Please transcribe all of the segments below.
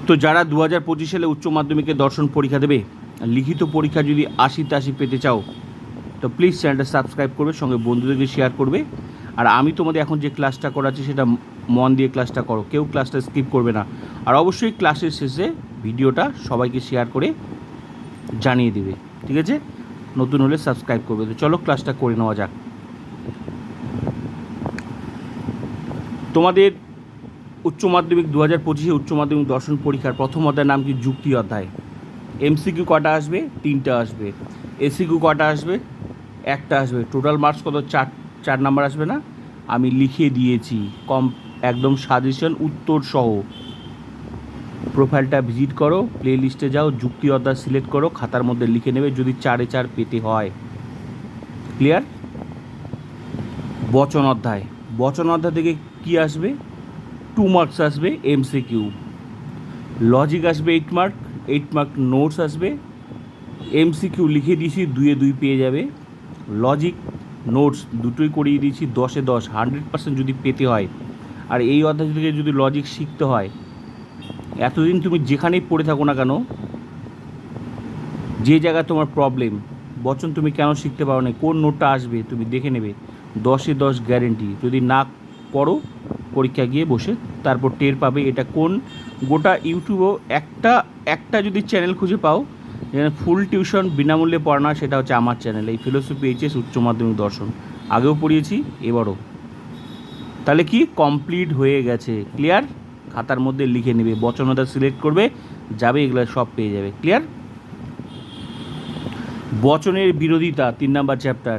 তো যারা 2025 সালে উচ্চ মাধ্যমিকে দর্শন পরীক্ষা দেবে, লিখিত পরীক্ষা যদি 80-80 পেতে চাও, তো প্লিজ চ্যানেলটা সাবস্ক্রাইব করবে, সঙ্গে বন্ধুদেরকে শেয়ার করবে। আর আমি তোমাদের এখন যে ক্লাসটা করাচ্ছি সেটা মন দিয়ে ক্লাসটা করো, কেউ ক্লাসটা স্কিপ করবে না। আর অবশ্যই ক্লাসের শেষে ভিডিওটা সবাইকে শেয়ার করে জানিয়ে দেবে, ঠিক আছে? নতুন হলে সাবস্ক্রাইব করবে। তো চলো ক্লাসটা করে নেওয়া যাক। তোমাদের উচ্চ মাধ্যমিক 2025 উচ্চ মাধ্যমিক দর্শন পরীক্ষার প্রথম অধ্যায়ের নাম কি? যুক্তি অধ্যায়। এমসিকিউ কটা আসবে? 3টা আসবে। এসিকিউ কটা আসবে? 1টা আসবে। টোটাল মার্কস কত? 4 নাম্বার আসবে না? আমি লিখে দিয়েছি একদম সাজেশন উত্তর সহ। প্রোফাইলটা ভিজিট করো, প্লে লিস্টে যাও, যুক্তি অধ্যায় সিলেক্ট করো, খাতার মধ্যে লিখে নেবে যদি 4-এ 4 পেতে হয়। ক্লিয়ার? বচন অধ্যায়। বচন অধ্যায় থেকে কি আসবে? 2 মার্কস আসবে এমসিকিউ। লজিক আসবে 8 মার্ক, 8 মার্ক নোটস আসবে। এমসিকিউ লিখে দিয়েছি 2-এ 2 পেয়ে যাবে। লজিক নোটস দুটোই করিয়ে দিয়েছি 10-এ 10, 100% যদি পেতে হয়। আর এই অধ্যায় থেকে যদি লজিক শিখতে হয়, এতদিন তুমি যেখানেই পড়ে থাকো না কেন, যে জায়গায় তোমার প্রবলেম, বচন তুমি কেন শিখতে পারো না, কোন নোটটা আসবে তুমি দেখে নেবে। 10-এ 10 গ্যারেন্টি। যদি না পড়ো, পরীক্ষা গিয়ে বসে তারপর টের পাবে এটা কোন। গোটা ইউটিউবেও একটা যদি চ্যানেল খুঁজে পাও যেখানে ফুল টিউশন বিনামূল্যে পড়ানো, সেটা হচ্ছে আমার চ্যানেল, এই ফিলোসফি এইচএস উচ্চ মাধ্যমিক দর্শন। আগেও পড়িয়েছি, এবারও। তাহলে কি কমপ্লিট হয়ে গেছে? ক্লিয়ার? খাতার মধ্যে লিখে নেবে, বচনতা সিলেক্ট করবে, যাবে, এগুলো সব পেয়ে যাবে। ক্লিয়ার? বচনের বিরোধিতা 3 নাম্বার চ্যাপ্টার।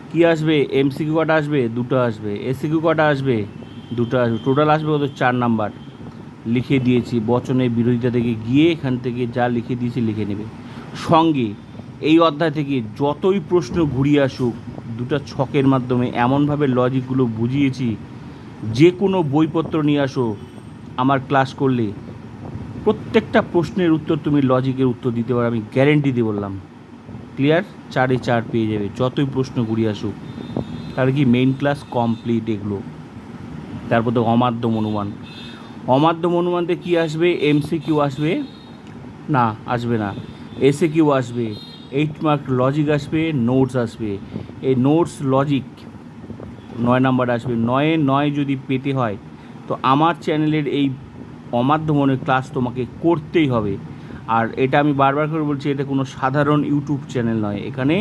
কি আসবে? এমসিকিউ কটা আসবে? 2টো আসবে। এসিকিউ কটা আসবে? 2টো আসবে। টোটাল আসবে কত? 4 নাম্বার। লিখে দিয়েছি। বচনের বিরোধিতা থেকে গিয়ে এখান থেকে যা লিখে দিয়েছি লিখে নেবে। সঙ্গে এই অধ্যায় থেকে যতই প্রশ্ন ঘুরিয়ে আসুক, 2টা ছকের মাধ্যমে এমনভাবে লজিকগুলো বুঝিয়েছি, যে কোনো বইপত্র নিয়ে আসো আমার ক্লাস করলে প্রত্যেকটা প্রশ্নের উত্তর তুমি লজিকের উত্তর দিতে পারো, আমি গ্যারেন্টি দিয়ে বললাম। ক্লিয়ার? 4-এ 4 পেয়ে যাবে যতই প্রশ্ন ঘুরিয়ে আসুক। তাহলে কি মেইন ক্লাস কমপ্লিট এগুলো। তারপর তো অমাধ্যম অনুমান। অমাধ্যম অনুমানতে কী আসবে? এমসিকিউ আসবে না, আসবে না। এসিকিউ আসবে, 8 মার্ক লজিক আসবে, নোটস আসবে। এই নোটস লজিক 9 নাম্বার আসবে। 9-এ 9 যদি পেতে হয়, তো আমার চ্যানেলের এই অমাধ্যমনের ক্লাস তোমাকে করতেই হবে। আর এটা আমি বারবার করে বলছি, এটা কোনো সাধারণ ইউটিউব চ্যানেল নয়। এখানে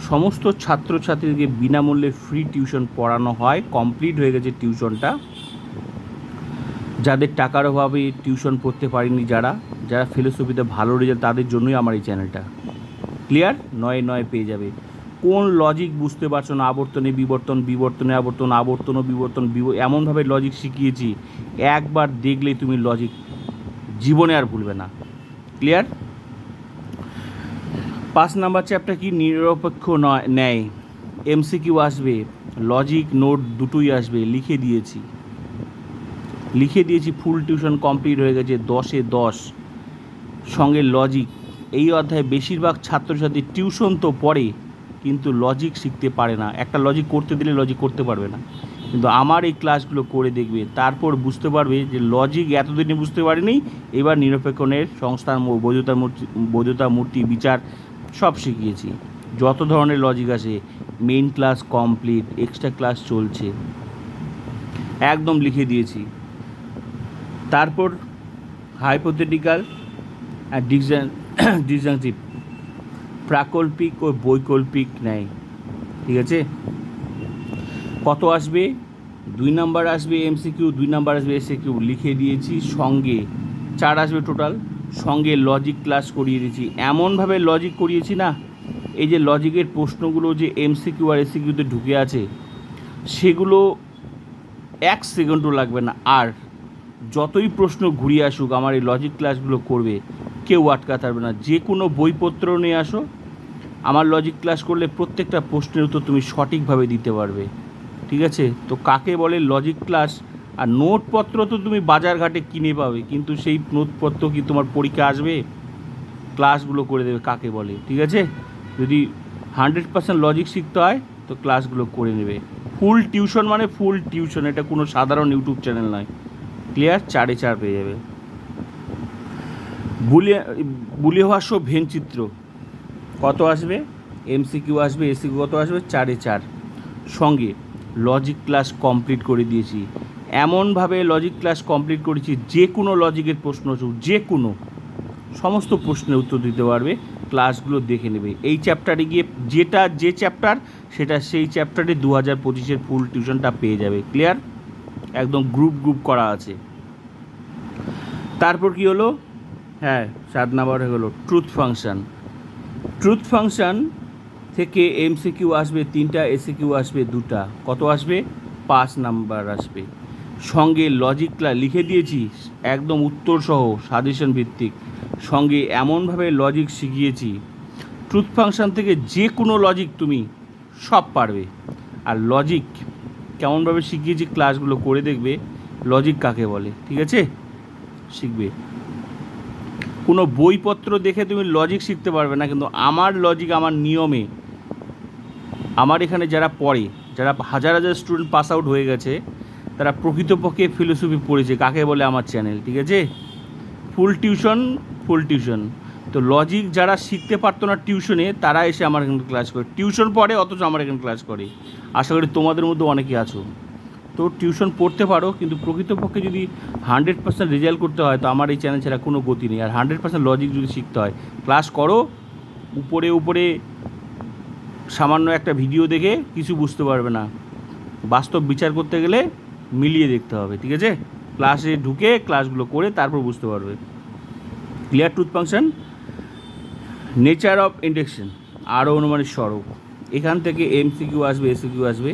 সমস্ত ছাত্রছাত্রীদেরকে বিনামূল্যে ফ্রি টিউশন পড়ানো হয়। কমপ্লিট হয়ে গেছে টিউশনটা। যাদের টাকার অভাবে টিউশন পড়তে পারেনি, যারা ফিলোসফিতে ভালো রেজাল্ট, তাদের জন্যই আমার এই চ্যানেলটা। ক্লিয়ার? 9-এ 9 পেয়ে যাবে। কোন লজিক বুঝতে পারছো না? আবর্তনে বিবর্তন, বিবর্তনে আবর্তন, আবর্তন ও বিবর্তন, এমনভাবে লজিক শিখিয়েছি, একবার দেখলেই তুমি লজিক জীবনে আর ভুলবে না। ক্লিয়ার? 5 নাম্বার চ্যাপ্টার কি? নিরপেক্ষ ন্যায়। এমসিকিউ আসবে, লজিক নোট দুটোই আসবে। লিখে দিয়েছি ফুল টিউশন কমপ্লিট হয়ে গেছে 10-এ 10, সঙ্গে লজিক। এই অধ্যায়ে বেশিরভাগ ছাত্রছাত্রী টিউশন তো পড়ে কিন্তু লজিক শিখতে পারে না। একটা লজিক করতে দিলে লজিক করতে পারবে না, কিন্তু আমার এই ক্লাসগুলো করে দেখবে, তারপর বুঝতে পারবে যে লজিক এতদিনে বুঝতে পারিনি, এবার নিরপেক্ষণের সংস্থান, বৈধতা মূর্তি বিচার সব শিখিয়েছি। যত ধরনের লজিক আছে, main class complete, extra class চলছে, একদম লিখে দিয়েছি। তারপর হাইপোথেটিক্যাল আর ডিসজাংটিভ, প্রাকল্পিক ও বৈকল্পিক ন্যায়। ঠিক আছে? কত আসবে? 2 নাম্বার আসবে এমসিকিউ, 2 নাম্বার আসবে এসিকিউ, লিখে দিয়েছি। সঙ্গে 4 আসবে টোটাল। সঙ্গে লজিক ক্লাস করিয়ে দিয়েছি। এমনভাবে লজিক করিয়েছি না, এই যে লজিকের প্রশ্নগুলো যে এমসিকিউ আর এসিকিউতে ঢুকে আছে, সেগুলো 1 সেকেন্ডও লাগবে না। আর যতই প্রশ্ন ঘুরিয়ে আসুক, আমার এই লজিক ক্লাসগুলো করবে, কেউ আটকাতে পারবে না। যে কোনো বইপত্র নিয়ে আসো, আমার লজিক ক্লাস করলে প্রত্যেকটা প্রশ্নের উত্তর তুমি সঠিকভাবে দিতে পারবে। ঠিক আছে? তো কাকে বলে লজিক ক্লাস? আর নোটপত্র তো তুমি বাজারঘাটে কিনে পাবে, কিন্তু সেই নোটপত্র কি তোমার পরীক্ষা আসবে? ক্লাসগুলো করে দেবে কাকে বলে। ঠিক আছে? যদি 100% লজিক শিখতে হয়, তো ক্লাসগুলো করে নেবে। ফুল টিউশন মানে ফুল টিউশন, এটা কোনো সাধারণ ইউটিউব চ্যানেল নয়। ক্লিয়ার? 4-এ 4 পেয়ে যাবে। বুলিয় ভাষ্য ভেনচিত্র কত আসবে, এমসিকিউ আসবে, এসিকিউ কত আসবে, 4-এ 4। সঙ্গে লজিক ক্লাস কমপ্লিট করে দিয়েছি, এমনভাবে লজিক ক্লাস কমপ্লিট করেছি যে কোনো লজিকের প্রশ্ন যে কোনো সমস্ত প্রশ্নের উত্তর দিতে পারবে। ক্লাসগুলো দেখে নেবে, এই চ্যাপ্টারে গিয়ে যে চ্যাপ্টার সেটা সেই চ্যাপ্টারে 2025-এর ফুল টিউশনটা পেয়ে যাবে। ক্লিয়ার? একদম গ্রুপ করা আছে। তারপর কি হলো, হ্যাঁ 7 নাম্বার হয়ে গেলো ট্রুথ ফাংশন থেকে এমসিকিউ আসবে 3টা, এসিকিউ আসবে 2টা, কত আসবে, 5 নাম্বার আসবে। সঙ্গে লজিক ক্লাস লিখে দিয়েছি একদম উত্তর সহ সাজেশন ভিত্তিক, সঙ্গে এমনভাবে লজিক শিখিয়েছি ট্রুথ ফাংশন থেকে যে কোনো লজিক তুমি সব পারবে। আর লজিক কেমনভাবে শিখিয়েছি ক্লাসগুলো করে দেখবে, লজিক কাকে বলে, ঠিক আছে, শিখবে। কোনো বইপত্র দেখে তুমি লজিক শিখতে পারবে না, কিন্তু আমার লজিক আমার নিয়মে, আমার এখানে যারা পড়ে, যারা হাজার স্টুডেন্ট পাস আউট হয়ে গেছে, তারা প্রকৃতপক্ষে ফিলোসফি পড়েছে কাকে বলে আমার চ্যানেল, ঠিক আছে, ফুল টিউশন। তো লজিক যারা শিখতে পারতো না টিউশনে, তারা এসে আমার এখানে ক্লাস করে, টিউশন পড়ে অথচ আমার এখানে ক্লাস করে। আশা করি তোমাদের মধ্যে অনেকে আছো। তো টিউশন পড়তে পারো, কিন্তু প্রকৃতপক্ষে যদি 100% রেজাল্ট করতে হয় তো আমার এই চ্যানেল ছাড়া কোনো গতি নেই। আর 100% লজিক যদি শিখতে হয়, ক্লাস করো, উপরে সামান্য একটা ভিডিও দেখে কিছু বুঝতে পারবে না, বাস্তব বিচার করতে গেলে মিলিয়ে দেখতে হবে, ঠিক আছে, ক্লাসে ঢুকে ক্লাসগুলো করে তারপর বুঝতে পারবে। Clear? Truth function, nature of induction, আরও অনুমানিক স্বরূপ, এখান থেকে এমসিকিউ আসবে, এসিকিউ আসবে।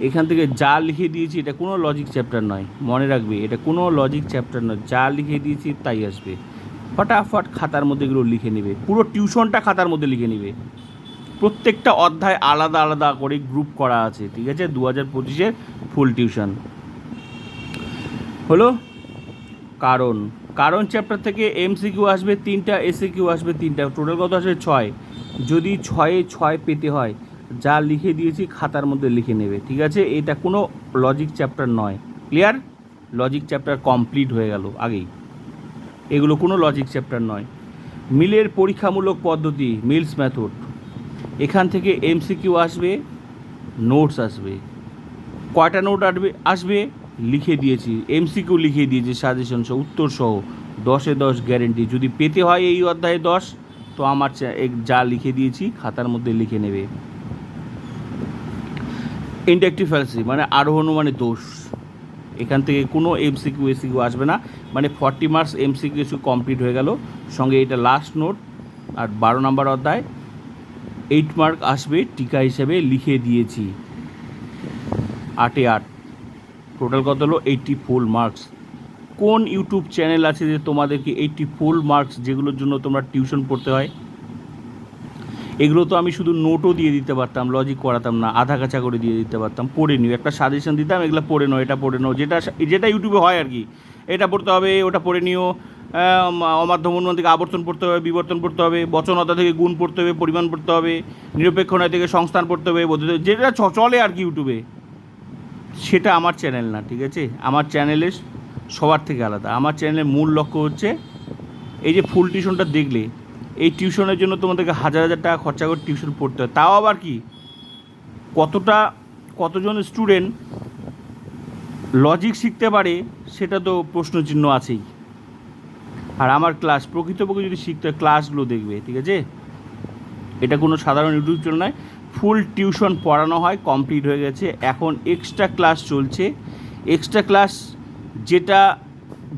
এখান থেকে যা লিখে দিয়েছি এটা কোনো লজিক চ্যাপ্টার নয়, মনে রাখবে, এটা কোনো লজিক চ্যাপ্টার নয়, যা লিখে দিয়েছি তাই আসবে। ফটাফট খাতার মধ্যে এগুলো লিখে নেবে, পুরো টিউশনটা খাতার মধ্যে লিখে নেবে। প্রত্যেকটা অধ্যায় আলাদা আলাদা করে গ্রুপ করা আছে, ঠিক আছে, 2025-এর ফুল টিউশন হলো। কারণ চ্যাপ্টার থেকে এমসিকিউ আসবে 3টা, এসিকিউ আসবে 3টা, টোটাল কত আসবে 6। যদি 6-এ 6 পেতে হয়, যা লিখে দিয়েছি খাতার মধ্যে লিখে নেবে, ঠিক আছে, এটা কোনো লজিক চ্যাপ্টার নয়। ক্লিয়ার? লজিক চ্যাপ্টার কমপ্লিট হয়ে গেল আগেই, এগুলো কোনো লজিক চ্যাপ্টার নয়। মিলের পরীক্ষামূলক পদ্ধতি, মিলস মেথড, এখান থেকে এমসিকিউ আসবে, নোটস আসবে। কয়টা নোট আসবে লিখে দিয়েছি, এমসিকিউ লিখে দিয়েছি সাজেশন সহ, উত্তর সহ, 10-এ 10 গ্যারেন্টি। যদি পেতে হয় এই অধ্যায়ে 10, তো আমার যা লিখে দিয়েছি খাতার মধ্যে লিখে নেবে। ইন্ডাকটিভ ফ্যালাসি মানে আরোহণ মানে দোষ, এখান থেকে কোনো এমসিকিউ এসিকিউ আসবে না, মানে 40 মার্কস এমসিকিউ কমপ্লিট হয়ে গেল। সঙ্গে এটা লাস্ট নোট। আর 12 নম্বর অধ্যায় 8 মার্ক আসবে, টিকা হিসেবে লিখে দিয়েছি, 8-এ 8, টোটাল কত হলো 84 মার্কস। কোন ইউটিউব চ্যানেল আছে যে তোমাদেরকে 84 মার্কস, যেগুলোর জন্য তোমরা টিউশন পড়তে হয়? এগুলো তো আমি শুধু নোটও দিয়ে দিতে পারতাম, লজিক করাতাম না, আধা কাঁচা করে দিয়ে দিতে পারতাম, পড়ে নিও, একটা সাজেশন দিতাম, এগুলো পড়ে নাও, এটা পড়ে নাও, যেটা ইউটিউবে হয় আর কি, এটা পড়তে হবে, ওটা পড়ে নিও। অমাধ্যম অনুমান থেকে আবর্তন পড়তে হবে, বিবর্তন পড়তে হবে, বচনতা থেকে গুণ পড়তে হবে, পরিমাণ পড়তে হবে, নিরপেক্ষ নয় থেকে সংস্থান পড়তে হবে, যেটা চলে আর কি ইউটিউবে, সেটা আমার চ্যানেল না, ঠিক আছে, আমার চ্যানেলের সবার থেকে আলাদা। আমার চ্যানেলের মূল লক্ষ্য হচ্ছে এই যে ফুল টিউশনটা দেখলে, এই টিউশনের জন্য তোমাদেরকে হাজার টাকা খরচা করে টিউশন পড়তে হয়, তাও আবার কি কতজন স্টুডেন্ট লজিক শিখতে পারে সেটা তো প্রশ্নচিহ্ন আছেই। আর আমার ক্লাস প্রকৃতপক্ষে যদি শিখতে হয়, ক্লাসগুলো দেখবে, ঠিক আছে, এটা কোনো সাধারণ ইউটিউব চ্যানেল নয়, ফুল টিউশন পড়ানো হয়, কমপ্লিট হয়ে গেছে। এখন এক্সট্রা ক্লাস চলছে, এক্সট্রা ক্লাস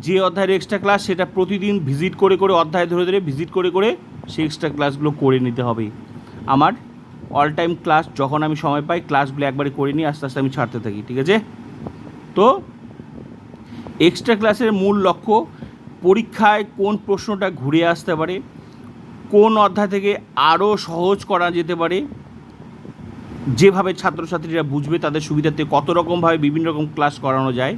যে অধ্যায়ের এক্সট্রা ক্লাস সেটা প্রতিদিন ভিজিট করে অধ্যায় ধরে ভিজিট করে সেই এক্সট্রা ক্লাসগুলো করে নিতে হবে। আমার অল টাইম ক্লাস যখন আমি সময় পাই ক্লাসগুলো একবারে করে নিই, আস্তে আস্তে আমি ছাড়তে থাকি, ঠিক আছে। তো এক্সট্রা ক্লাসের মূল লক্ষ্য পরীক্ষায় কোন প্রশ্নটা ঘুরে আসতে পারে, কোন অধ্যায় থেকে আরও সহজ করা যেতে পারে, যেভাবে ছাত্রছাত্রীরা বুঝবে তাদের সুবিধার্থে কত রকমভাবে বিভিন্ন রকম ক্লাস করানো যায়,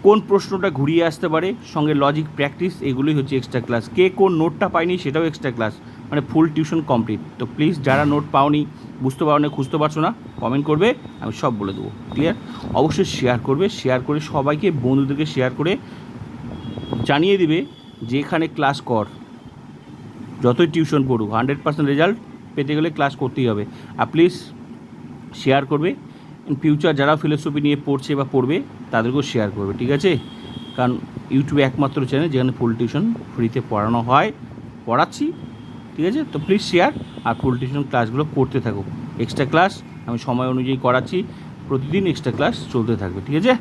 কোন প্রশ্নটা ঘুরিয়ে আসতে পারে, সঙ্গে লজিক প্র্যাকটিস, এগুলোই হচ্ছে এক্সট্রা ক্লাস। কে কোন নোটটা পায়নি সেটাও এক্সট্রা ক্লাস, মানে ফুল টিউশন কমপ্লিট। তো প্লিজ যারা নোট পাওনি, বুঝতে পারো না, খুঁজতে পারছো না, কমেন্ট করবে, আমি সব বলে দেবো। ক্লিয়ার? অবশ্যই শেয়ার করে সবাইকে, বন্ধুদেরকে শেয়ার করে জানিয়ে দিবে যেখানে ক্লাস কর, যতই টিউশন পড়ুক, 100% রেজাল্ট পেতে গেলে ক্লাস করতেই হবে। আর প্লিজ শেয়ার করবে, ইন ফিউচার যারা ফিলোসফি নিয়ে পড়ছে বা পড়বে তাদেরকেও শেয়ার করবে, ঠিক আছে? কারণ ইউটিউবে একমাত্র চ্যানেল যেখানে ফুল টিউশন ফ্রিতে পড়ানো হয়, পড়াচ্ছি, ঠিক আছে? তো প্লিজ শেয়ার, আর ফুল টিউশন ক্লাসগুলো করতে থাকো। এক্সট্রা ক্লাস আমি সময় অনুযায়ী করাচ্ছি, প্রতিদিন এক্সট্রা ক্লাস চলতে থাকবে, ঠিক আছে?